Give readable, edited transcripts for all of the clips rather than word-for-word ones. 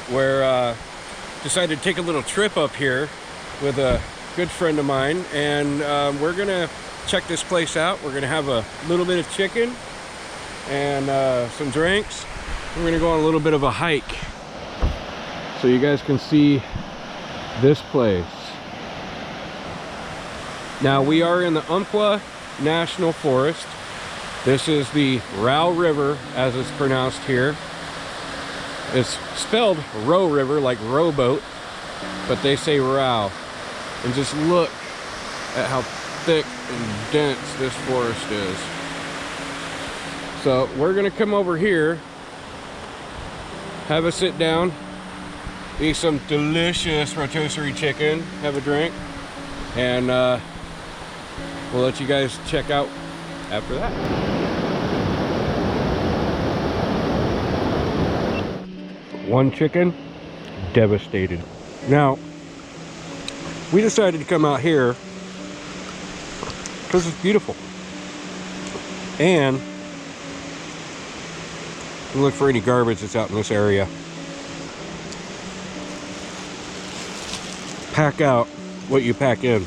where decided to take a little trip up here with a good friend of mine, and we're gonna check this place out. We're gonna have a little bit of chicken and some drinks. We're gonna go on a little bit of a hike so you guys can see this place. Now we are in the Umpqua National Forest. This is the Row River, as it's pronounced here. It's spelled Row River, like rowboat, but they say Row. And just look at how thick and dense this forest is. So we're gonna come over here, have a sit down, eat some delicious rotisserie chicken, have a drink, and we'll let you guys check out after that. One chicken, devastated. Now, we decided to come out here because it's beautiful. And look for any garbage that's out in this area. Pack out what you pack in.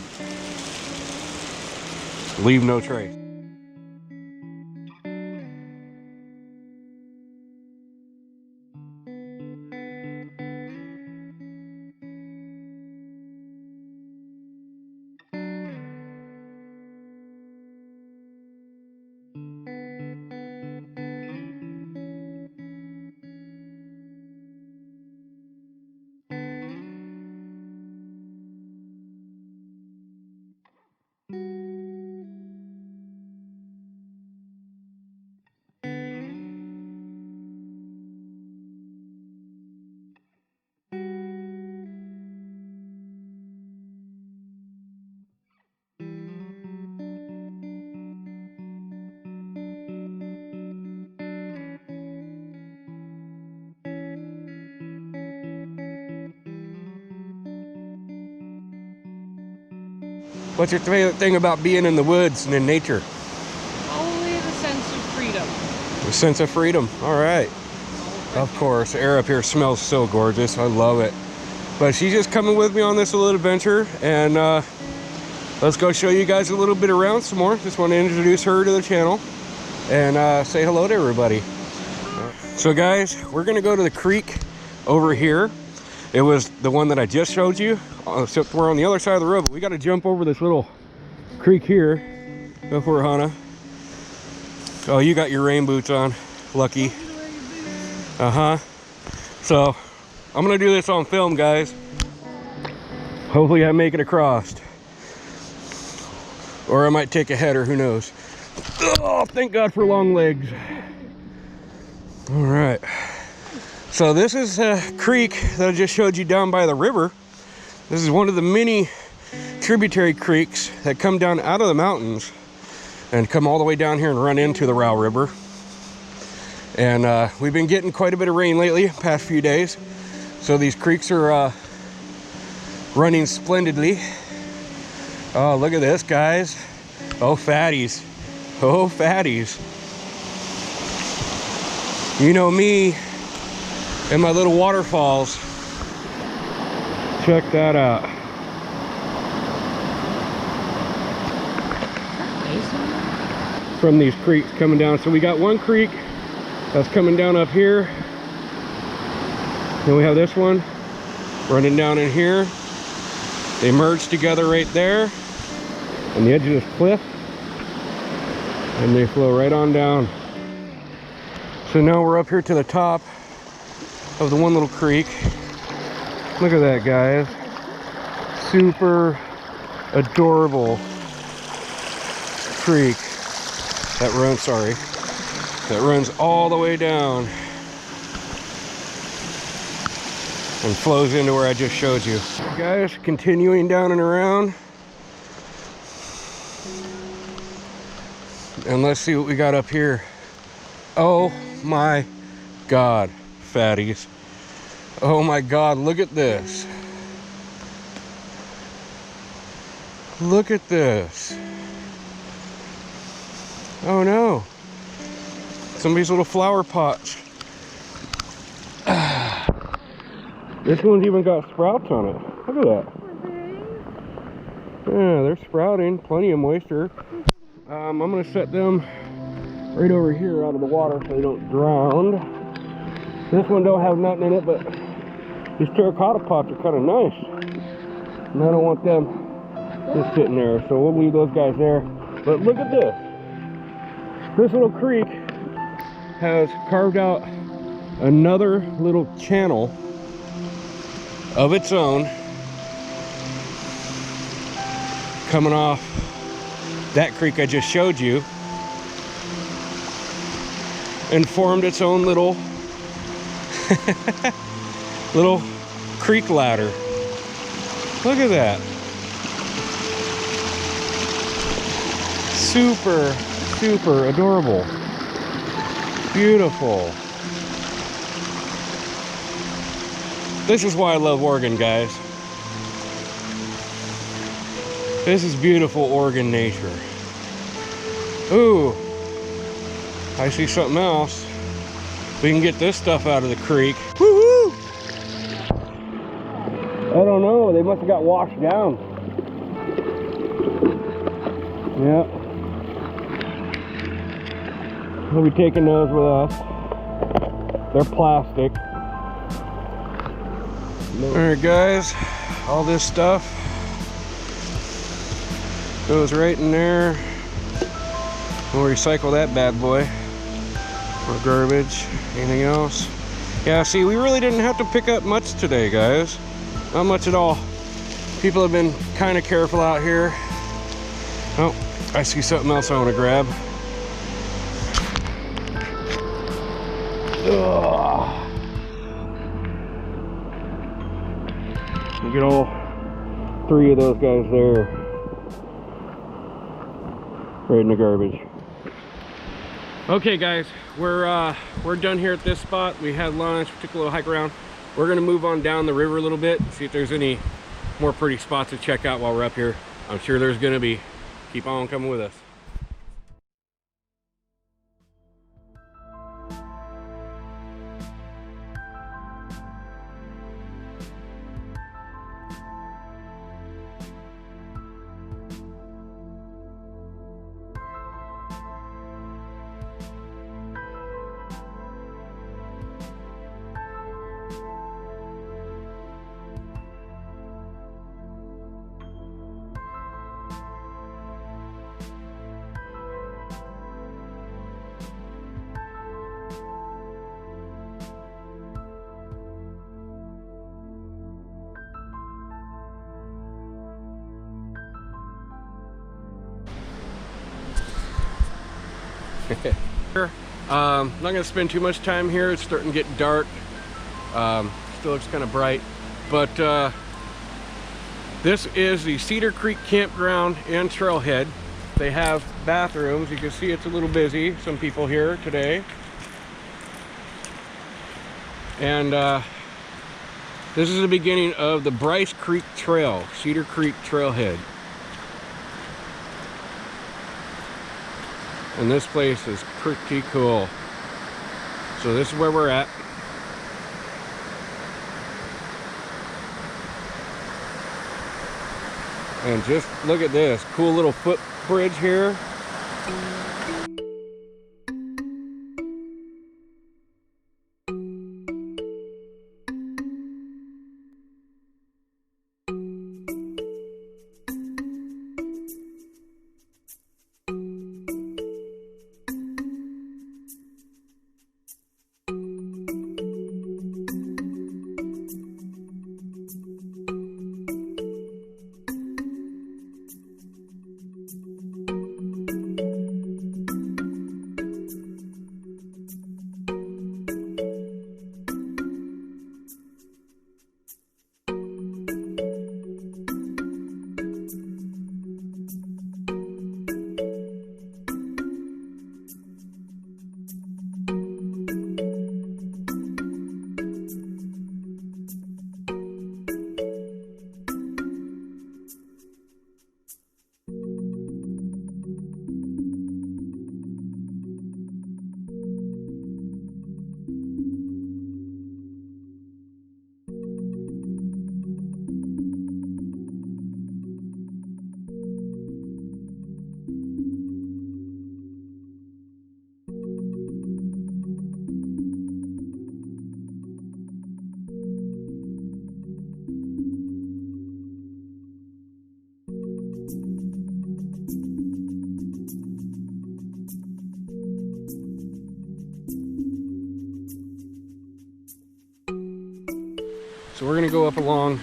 Leave no trace. What's your favorite thing about being in the woods and in nature? Only the sense of freedom. The sense of freedom, all right. Of course, air up here smells so gorgeous, I love it. But she's just coming with me on this little adventure, and let's go show you guys a little bit around some more. Just want to introduce her to the channel and say hello to everybody. So guys, we're gonna go to the creek over here. It was the one that I just showed you, except we're on the other side of the road, but we got to jump over this little creek here. Go for it, Hannah. Oh, you got your rain boots on. Lucky. So, I'm going to do this on film, guys. Hopefully I make it across. Or I might take a header, who knows. Oh, thank God for long legs. All right. So this is a creek that I just showed you down by the river. This is one of the many tributary creeks that come down out of the mountains and come all the way down here and run into the Row River. And we've been getting quite a bit of rain lately, past few days. So these creeks are running splendidly. Oh, look at this, guys. Oh, fatties. Oh, fatties. You know me and my little waterfalls. Check that out. From these creeks coming down. So we got one creek that's coming down up here. Then we have this one running down in here. They merge together right there on the edge of this cliff, and they flow right on down. So now we're up here to the top of the one little creek. Look at that, guys. Super adorable creek that runs all the way down and flows into where I just showed you. Guys, continuing down and around. And let's see what we got up here. Oh my God, fatties. Oh my God, look at this. Look at this. Oh no. Somebody's little flower pots. This one's even got sprouts on it. Look at that. Yeah, they're sprouting. Plenty of moisture. I'm gonna set them right over here out of the water so they don't drown. This one don't have nothing in it, but these terracotta pots are kind of nice. And I don't want them just sitting there, so we'll leave those guys there. But look at this. This little creek has carved out another little channel of its own coming off that creek I just showed you, and formed its own little little creek ladder. Look at that. Super, super adorable. Beautiful. This is why I love Oregon, guys. This is beautiful Oregon nature. Ooh, I see something else. We can get this stuff out of the creek. Woo-hoo! I don't know, they must have got washed down. Yep. We'll be taking those with us. They're plastic. Alright guys, all this stuff goes right in there. We'll recycle that bad boy for garbage. Anything else? Yeah, see, we really didn't have to pick up much today, guys. Not much at all. People have been kind of careful out here. Oh, I see something else I want to grab. Ugh. Look at all 3 of those guys there. Right in the garbage. Okay guys, we're done here at this spot. We had lunch, we took a little hike around. We're gonna move on down the river a little bit, see if there's any more pretty spots to check out while we're up here. I'm sure there's gonna be. Keep on coming with us. I'm not gonna spend too much time here. It's starting to get dark. Still looks kind of bright, but this is the Cedar Creek campground and trailhead. They have bathrooms. You can see it's a little busy. Some people here today, and this is the beginning of the Bryce Creek Trail, Cedar Creek Trailhead. And this place is pretty cool. So this is where we're at. And just look at this cool little footbridge here. So we're gonna go up along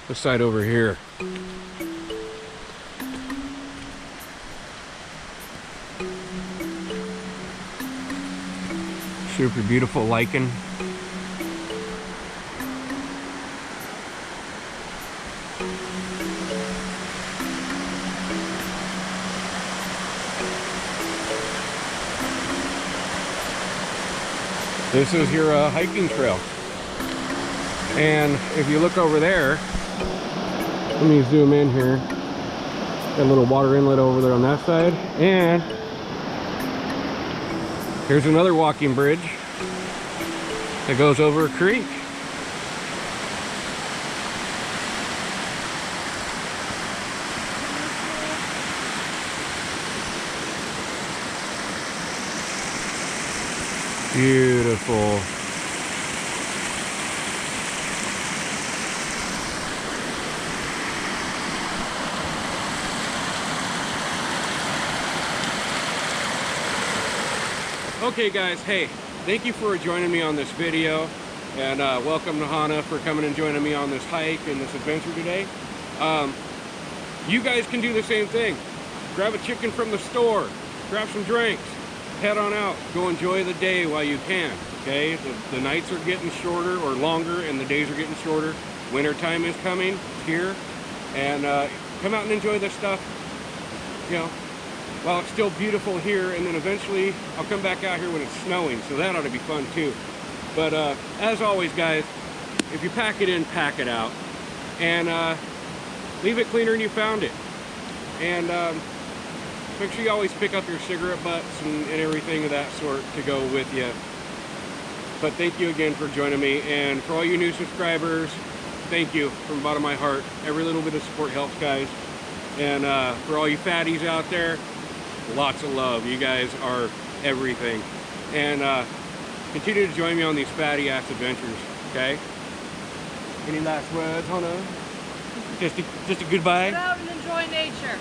the side over here. Super beautiful lichen. This is your hiking trail. And if you look over there, let me zoom in here. Got a little water inlet over there on that side. And here's another walking bridge that goes over a creek. Beautiful. Okay guys, hey, thank you for joining me on this video, and welcome to Hannah for coming and joining me on this hike and this adventure today. You guys can do the same thing. Grab a chicken from the store, grab some drinks, head on out, go enjoy the day while you can, okay? The nights are getting shorter or longer and the days are getting shorter. Winter time is coming, it's here, and come out and enjoy this stuff, you know, while it's still beautiful here, and then eventually I'll come back out here when it's snowing, so that ought to be fun too. But as always guys, if you pack it in, pack it out, and leave it cleaner than you found it. And make sure you always pick up your cigarette butts and everything of that sort to go with you. But thank you again for joining me, and for all you new subscribers, thank you from the bottom of my heart. Every little bit of support helps, guys. And for all you fatties out there, lots of love. You guys are everything. And continue to join me on these fatty ass adventures, okay? Any last words, Hannah? Just a goodbye? Get out and enjoy nature.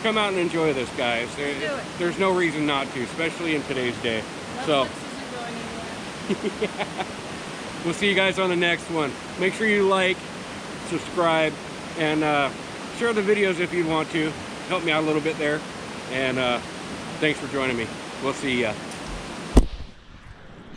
Come out and enjoy this, guys. There's no reason not to, especially in today's day. So isn't going anywhere. yeah. We'll see you guys on the next one. Make sure you like, subscribe, and share the videos if you want to. Help me out a little bit there. And thanks for joining me. We'll see ya.